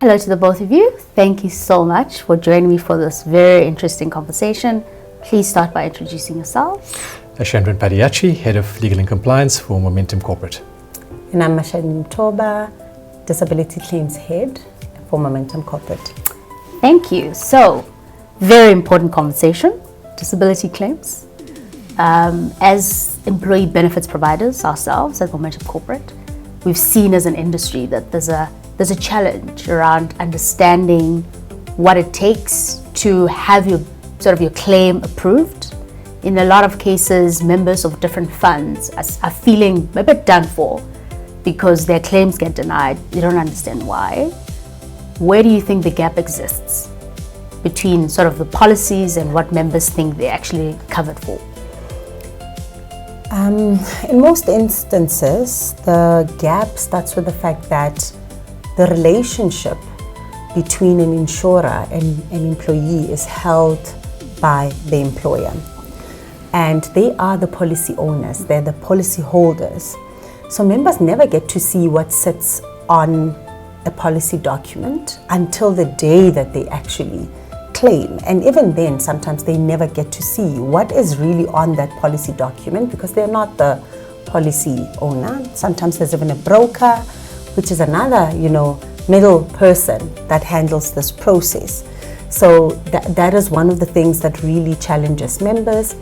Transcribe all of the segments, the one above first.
Hello to the both of you. Thank you so much for joining me for this very interesting conversation. Please start by introducing yourselves. Ashwin Padiachi, Head of Legal and Compliance for Momentum Corporate. And I'm Mashani Mtoba, Disability Claims Head for Momentum Corporate. Thank you. So, very important conversation, disability claims. As employee benefits providers ourselves at Momentum Corporate, we've seen as an industry that there's a challenge around understanding what it takes to have your claim approved. In a lot of cases, members of different funds are feeling a bit done for because their claims get denied. They don't understand why. Where do you think the gap exists between sort of the policies and what members think they're actually covered for? In most instances, the gap starts with the fact that the relationship between an insurer and an employee is held by the employer. And they are the policy owners, they're the policy holders. So members never get to see what sits on a policy document until the day that they actually claim. And even then, sometimes they never get to see what is really on that policy document because they're not the policy owner. Sometimes there's even a broker, which is another, middle person that handles this process. So that is one of the things that really challenges members.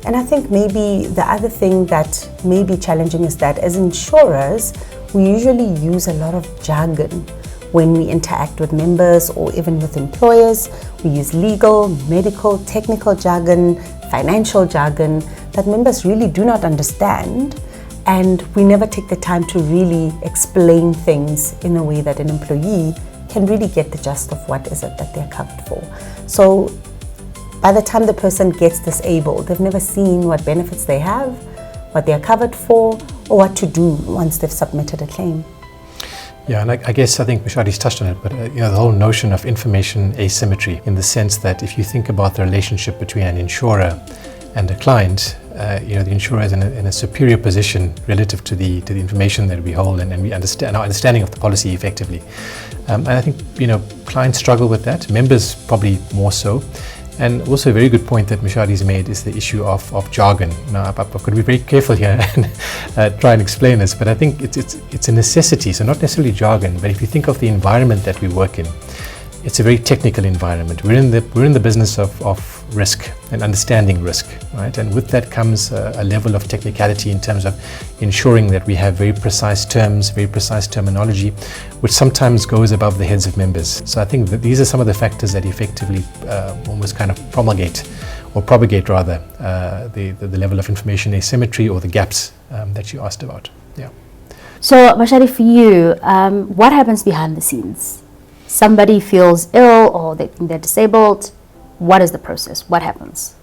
And I think maybe the other thing that may be challenging is that as insurers, we usually use a lot of jargon when we interact with members or even with employers. We use legal, medical, technical jargon, financial jargon that members really do not understand. And we never take the time to really explain things in a way that an employee can really get the gist of what is it that they're covered for. So by the time the person gets disabled, they've never seen what benefits they have, what they're covered for, or what to do once they've submitted a claim. Yeah, and I think Mashadi's touched on it, but the whole notion of information asymmetry, in the sense that if you think about the relationship between an insurer and a client, the insurer is in a superior position relative to the information that we hold and we understand our understanding of the policy effectively. And I think clients struggle with that, members probably more so. And also a very good point that Mashadi's made is the issue of jargon. Now, I've got to be very careful here and try and explain this, but I think it's a necessity, so not necessarily jargon, but if you think of the environment that we work in, it's a very technical environment. We're in the business of risk and understanding risk, right? And with that comes a level of technicality in terms of ensuring that we have very precise terms, very precise terminology, which sometimes goes above the heads of members. So I think that these are some of the factors that effectively almost kind of propagate the level of information asymmetry or the gaps that you asked about. Yeah. So Mashadi, for you, what happens behind the scenes? Somebody feels ill or they think they're disabled. What is the process? What happens?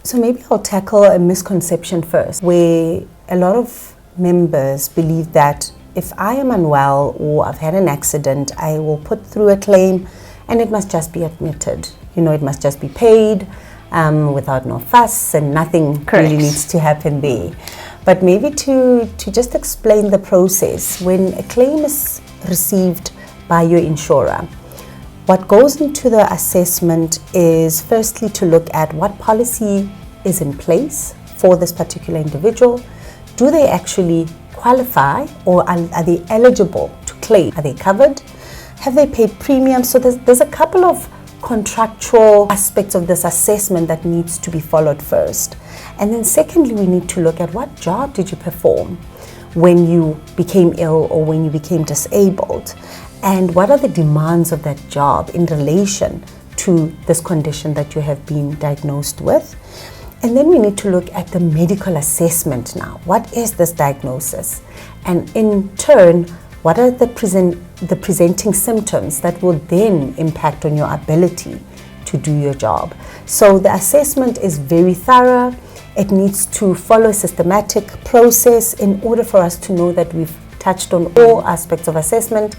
So maybe I'll tackle a misconception first, where a lot of members believe that if I am unwell or I've had an accident, I will put through a claim and it must just be admitted. It must just be paid without no fuss and nothing really needs to happen there. But maybe to just explain the process, when a claim is received by your insurer, what goes into the assessment is firstly to look at what policy is in place for this particular individual. Do they actually qualify, or are they eligible to claim? Are they covered? Have they paid premiums? So there's a couple of contractual aspects of this assessment that needs to be followed first. And then secondly, we need to look at what job did you perform when you became ill or when you became disabled, and what are the demands of that job in relation to this condition that you have been diagnosed with. And then we need to look at the medical assessment now. What is this diagnosis? And in turn, what are the presenting symptoms that will then impact on your ability to do your job? So the assessment is very thorough. It needs to follow a systematic process in order for us to know that we've touched on all aspects of assessment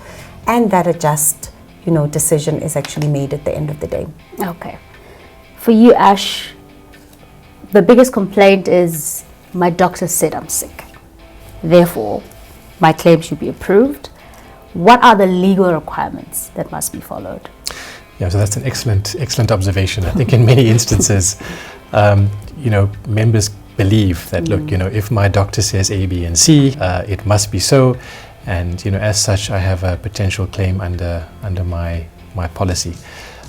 and that a just, decision is actually made at the end of the day. Okay. For you, Ash, the biggest complaint is my doctor said I'm sick. Therefore, my claim should be approved. what are the legal requirements that must be followed? Yeah, so that's an excellent observation. I think in many instances, members believe that, look, if my doctor says A, B, and C, it must be so, and as such, I have a potential claim under my policy.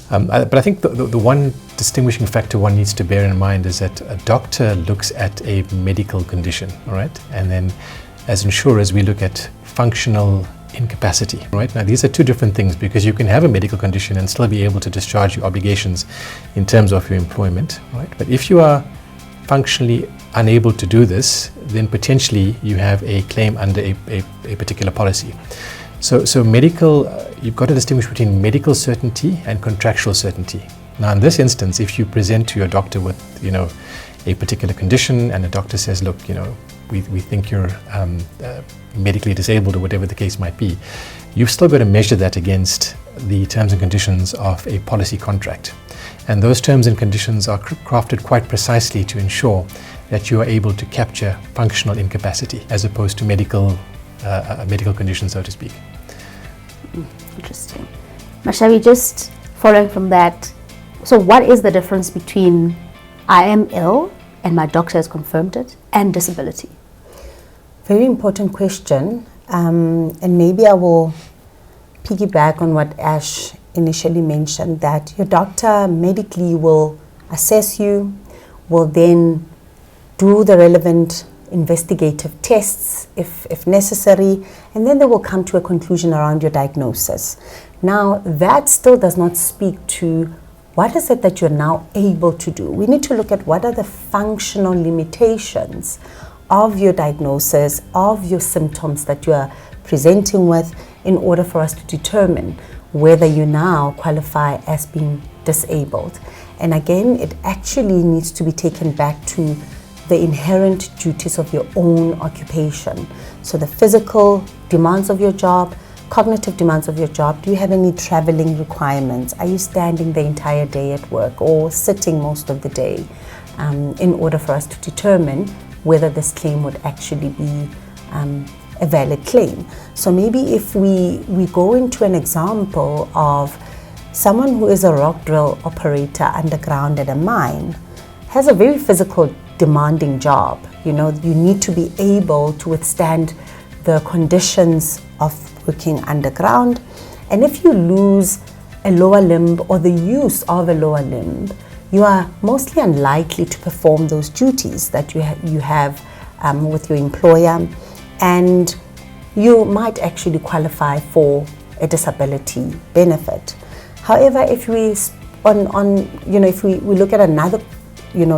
But I think the one distinguishing factor one needs to bear in mind is that a doctor looks at a medical condition, all right, and then as insurers we look at functional incapacity, right? Now these are two different things, because you can have a medical condition and still be able to discharge your obligations in terms of your employment, right? But if you are functionally unable to do this, then potentially you have a claim under a particular policy. So medical, you've got to distinguish between medical certainty and contractual certainty. Now in this instance, if you present to your doctor with a particular condition and the doctor says, look, we think you're medically disabled, or whatever the case might be, you've still got to measure that against the terms and conditions of a policy contract. And those terms and conditions are crafted quite precisely to ensure that you are able to capture functional incapacity as opposed to medical condition, so to speak. Interesting. Mashavi, just following from that, so what is the difference between I am ill and my doctor has confirmed it and disability? Very important question, and maybe I will piggyback on what Ash initially mentioned, that your doctor medically will assess you, will then do the relevant investigative tests if necessary, and then they will come to a conclusion around your diagnosis. Now, that still does not speak to what is it that you're now able to do. We need to look at what are the functional limitations of your diagnosis, of your symptoms that you are presenting with, in order for us to determine whether you now qualify as being disabled. And again, it actually needs to be taken back to the inherent duties of your own occupation. So the physical demands of your job, cognitive demands of your job. Do you have any traveling requirements? Are you standing the entire day at work or sitting most of the day, in order for us to determine whether this claim would actually be a valid claim? So maybe if we go into an example of someone who is a rock drill operator underground at a mine, has a very physical demanding job. You need to be able to withstand the conditions of working underground. And if you lose a lower limb or the use of a lower limb, you are mostly unlikely to perform those duties that you have with your employer, and you might actually qualify for a disability benefit. However, if we look at another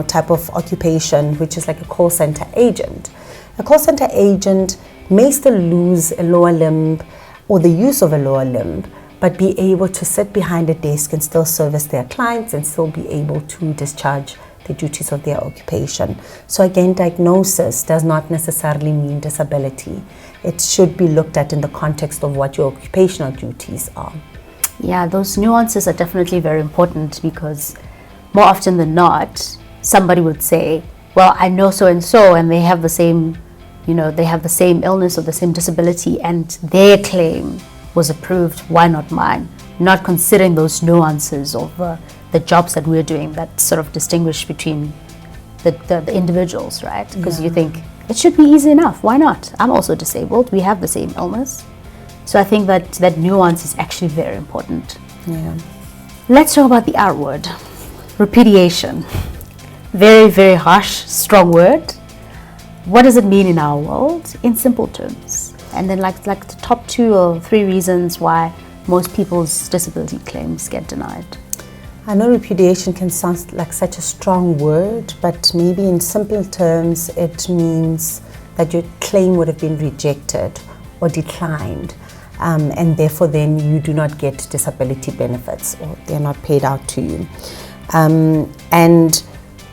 type of occupation, which is like a call center agent. A call center agent may still lose a lower limb or the use of a lower limb, but be able to sit behind a desk and still service their clients and still be able to discharge the duties of their occupation. So again, diagnosis does not necessarily mean disability. It should be looked at in the context of what your occupational duties are. Yeah, those nuances are definitely very important, because more often than not, somebody would say, well, I know so and so, and they have the same, they have the same illness or the same disability, and their claim was approved. Why not mine? Not considering those nuances of the jobs that we're doing that sort of distinguish between the individuals, right? Because you think it should be easy enough. Why not? I'm also disabled. We have the same illness. So I think that nuance is actually very important. Yeah. Let's talk about the R word, repudiation. Very, very harsh, strong word. What does it mean in our world in simple terms? And then like the top 2 or 3 reasons why most people's disability claims get denied. I know repudiation can sound like such a strong word, but maybe in simple terms it means that your claim would have been rejected or declined, and therefore then you do not get disability benefits, or they're not paid out to you. And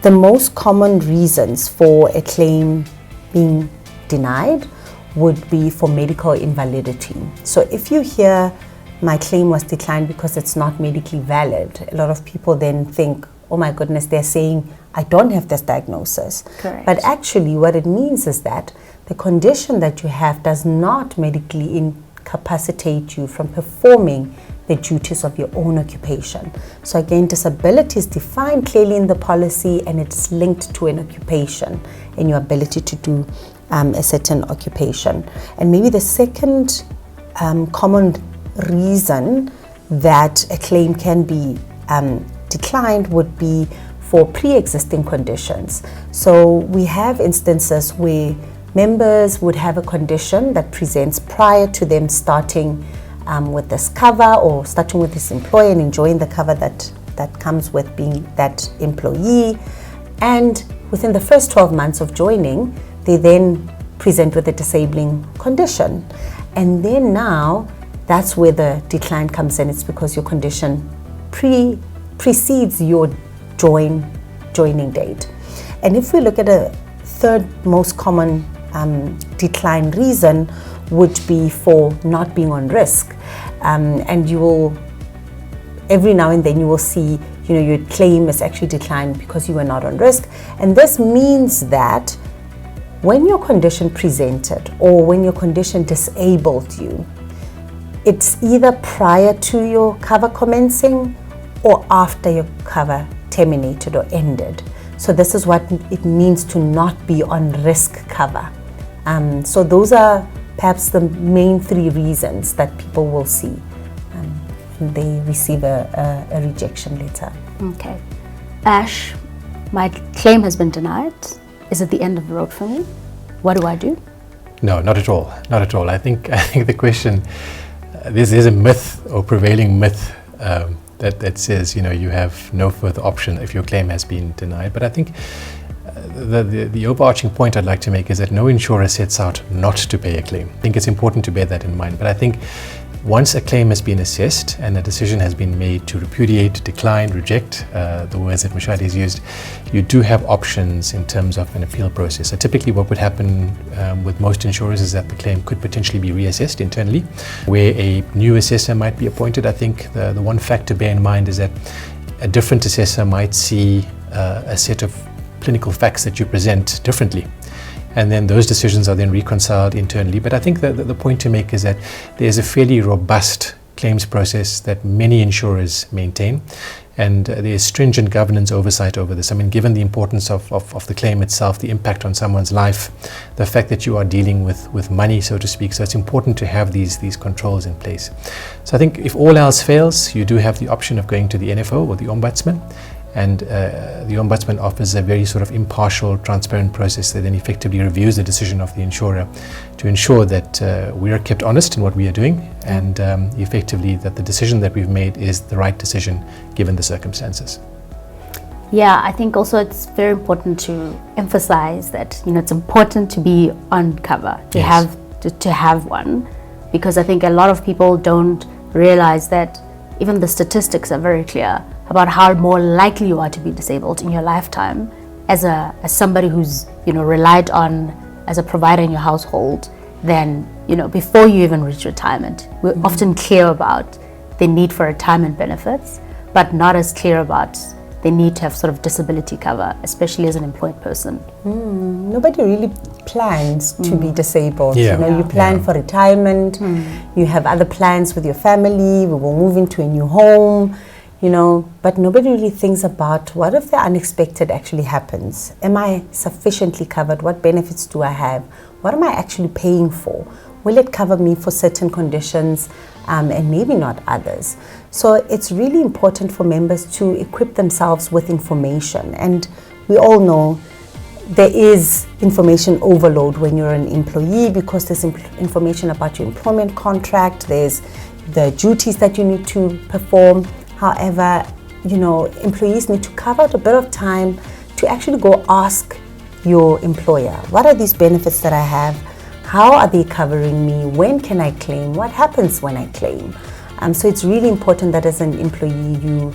the most common reasons for a claim being denied would be for medical invalidity. So if you hear my claim was declined because it's not medically valid, a lot of people then think, oh my goodness, they're saying I don't have this diagnosis. Correct. But actually what it means is that the condition that you have does not medically incapacitate you from performing the duties of your own occupation. So again, disability is defined clearly in the policy, and it's linked to an occupation and your ability to do a certain occupation. And maybe the second common reason that a claim can be declined would be for pre-existing conditions. So we have instances where members would have a condition that presents prior to them starting with this cover, or starting with this employer and enjoying the cover that comes with being that employee. And within the first 12 months of joining, they then present with a disabling condition. And then now, that's where the decline comes in. It's because your condition precedes your joining date. And if we look at a third most common decline reason, would be for not being on risk. And you will, every now and then you will see, your claim is actually declined because you were not on risk. And this means that when your condition presented, or when your condition disabled you, it's either prior to your cover commencing or after your cover terminated or ended. So this is what it means to not be on risk cover. So those are perhaps the main three reasons that people will see when they receive a rejection letter. Okay. Ash, my claim has been denied. Is it the end of the road for me? What do I do? No, not at all. Not at all. I think the question, there's a myth or prevailing myth that says, you have no further option if your claim has been denied. But I think the overarching point I'd like to make is that no insurer sets out not to pay a claim. I think it's important to bear that in mind. But I think once a claim has been assessed and a decision has been made to repudiate, decline, reject, the words that Mashadi has used, you do have options in terms of an appeal process. So typically what would happen with most insurers is that the claim could potentially be reassessed internally, where a new assessor might be appointed. I think the one fact to bear in mind is that a different assessor might see a set of clinical facts that you present differently. And then those decisions are then reconciled internally. But I think that the point to make is that there's a fairly robust claims process that many insurers maintain. And there's stringent governance oversight over this. I mean, given the importance of the claim itself, the impact on someone's life, the fact that you are dealing with money, so to speak. So it's important to have these controls in place. So I think if all else fails, you do have the option of going to the NFO or the Ombudsman. And the Ombudsman offers a very sort of impartial, transparent process that then effectively reviews the decision of the insurer to ensure that we are kept honest in what we are doing, and effectively that the decision that we've made is the right decision given the circumstances. Yeah, I think also it's very important to emphasize that it's important to be on cover, to have one, because I think a lot of people don't realize that even the statistics are very clear about how more likely you are to be disabled in your lifetime as somebody who's relied on as a provider in your household than before you even reach retirement. We're often clear about the need for retirement benefits, but not as clear about the need to have sort of disability cover, especially as an employed person. Nobody really plans to be disabled. Yeah. You plan for retirement, you have other plans with your family, we will move into a new home, but nobody really thinks about what if the unexpected actually happens? Am I sufficiently covered? What benefits do I have? What am I actually paying for? Will it cover me for certain conditions and maybe not others? So it's really important for members to equip themselves with information. And we all know there is information overload when you're an employee, because there's information about your employment contract, there's the duties that you need to perform. However, employees need to carve out a bit of time to actually go ask your employer, what are these benefits that I have? How are they covering me? When can I claim? What happens when I claim? So it's really important that as an employee,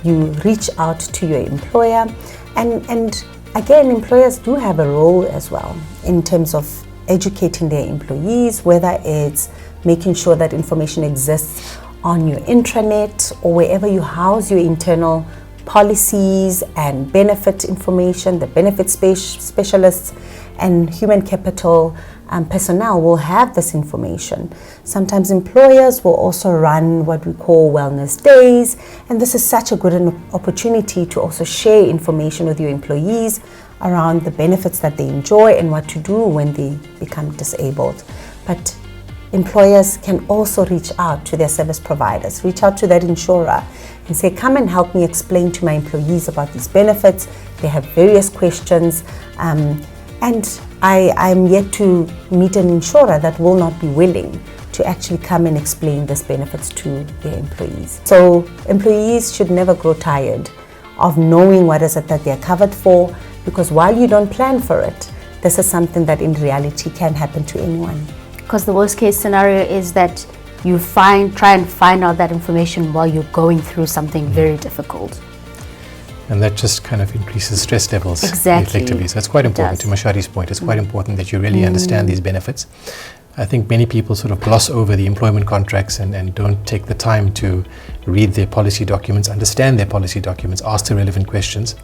you reach out to your employer. And again, employers do have a role as well in terms of educating their employees, whether it's making sure that information exists on your intranet or wherever you house your internal policies and benefit information, the benefit specialists, and human capital personnel will have this information. Sometimes employers will also run what we call wellness days, and this is such a good opportunity to also share information with your employees around the benefits that they enjoy and what to do when they become disabled. But employers can also reach out to their service providers, reach out to that insurer and say, come and help me explain to my employees about these benefits. They have various questions, and I'm yet to meet an insurer that will not be willing to actually come and explain these benefits to their employees. So employees should never grow tired of knowing what is it that they're covered for, because while you don't plan for it, this is something that in reality can happen to anyone. Because the worst case scenario is that you try and find out that information while you're going through something very difficult. And that just kind of increases stress levels Exactly. effectively. So it's quite important, to Mashadi's point, it's quite important that you really understand these benefits. I think many people sort of gloss over the employment contracts and don't take the time to read their policy documents, understand their policy documents, ask the relevant questions.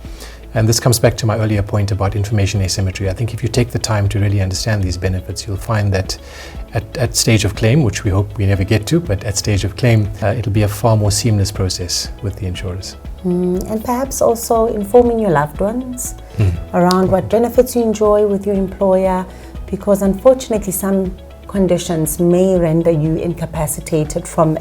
And this comes back to my earlier point about information asymmetry. I think if you take the time to really understand these benefits, you'll find that at stage of claim, which we hope we never get to, but at stage of claim, it'll be a far more seamless process with the insurers. And perhaps also informing your loved ones around what benefits you enjoy with your employer, because unfortunately some conditions may render you incapacitated from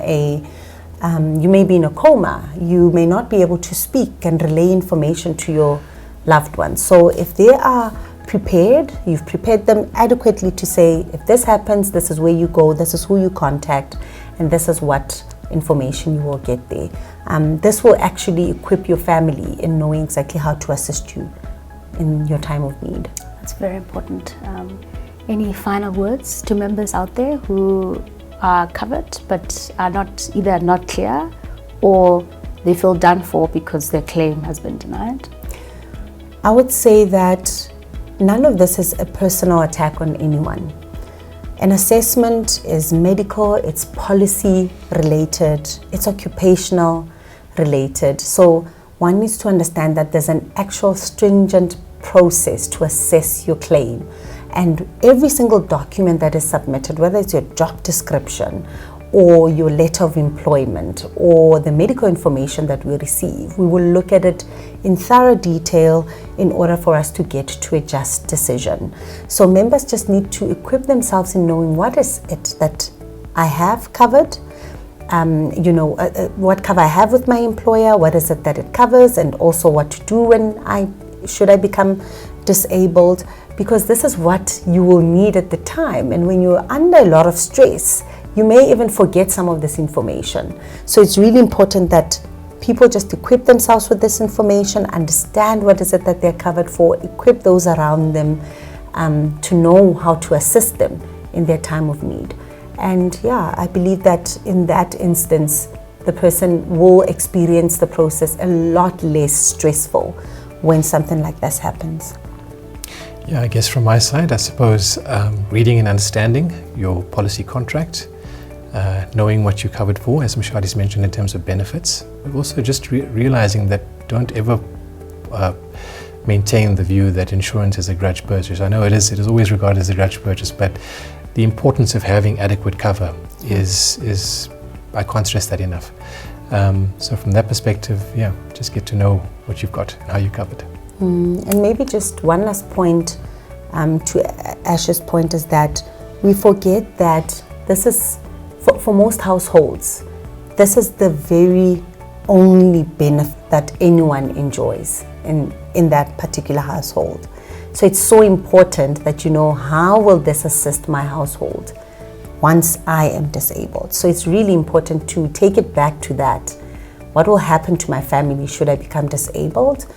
you may be in a coma, you may not be able to speak and relay information to your loved ones. So if they are prepared, you've prepared them adequately to say, if this happens, this is where you go, this is who you contact, and this is what information you will get there. This will actually equip your family in knowing exactly how to assist you in your time of need. That's very important. Any final words to members out there who are covered but are either not clear or they feel done for because their claim has been denied? I would say that none of this is a personal attack on anyone. An assessment is medical, it's policy related, it's occupational related. So one needs to understand that there's an actual stringent process to assess your claim. And every single document that is submitted, whether it's your job description or your letter of employment or the medical information that we receive, we will look at it in thorough detail in order for us to get to a just decision. So members just need to equip themselves in knowing what is it that I have covered, what cover I have with my employer, what is it that it covers, and also what to do when should I become disabled, because this is what you will need at the time. And when you're under a lot of stress, you may even forget some of this information. So it's really important that people just equip themselves with this information, understand what is it that they're covered for, equip those around them to know how to assist them in their time of need. And yeah, I believe that in that instance, the person will experience the process a lot less stressful when something like this happens. Yeah, I guess from my side, I suppose reading and understanding your policy contract, knowing what you're covered for, as Mashadi's mentioned in terms of benefits, but also just realizing that don't ever maintain the view that insurance is a grudge purchase. I know it is always regarded as a grudge purchase, but the importance of having adequate cover is I can't stress that enough. So from that perspective, yeah, just get to know what you've got and how you're covered. And maybe just one last point to Ash's point is that we forget that this is, for most households, this is the very only benefit that anyone enjoys in that particular household. So it's so important that you know, how will this assist my household once I am disabled? So it's really important to take it back to that. What will happen to my family should I become disabled?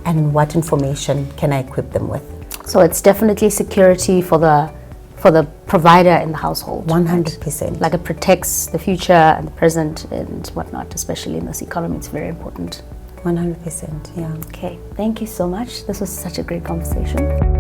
And what information can I equip them with? So it's definitely security for the provider in the household. 100%. Right? Like it protects the future and the present and whatnot, especially in this economy. It's very important. 100%, yeah. Okay, thank you so much. This was such a great conversation.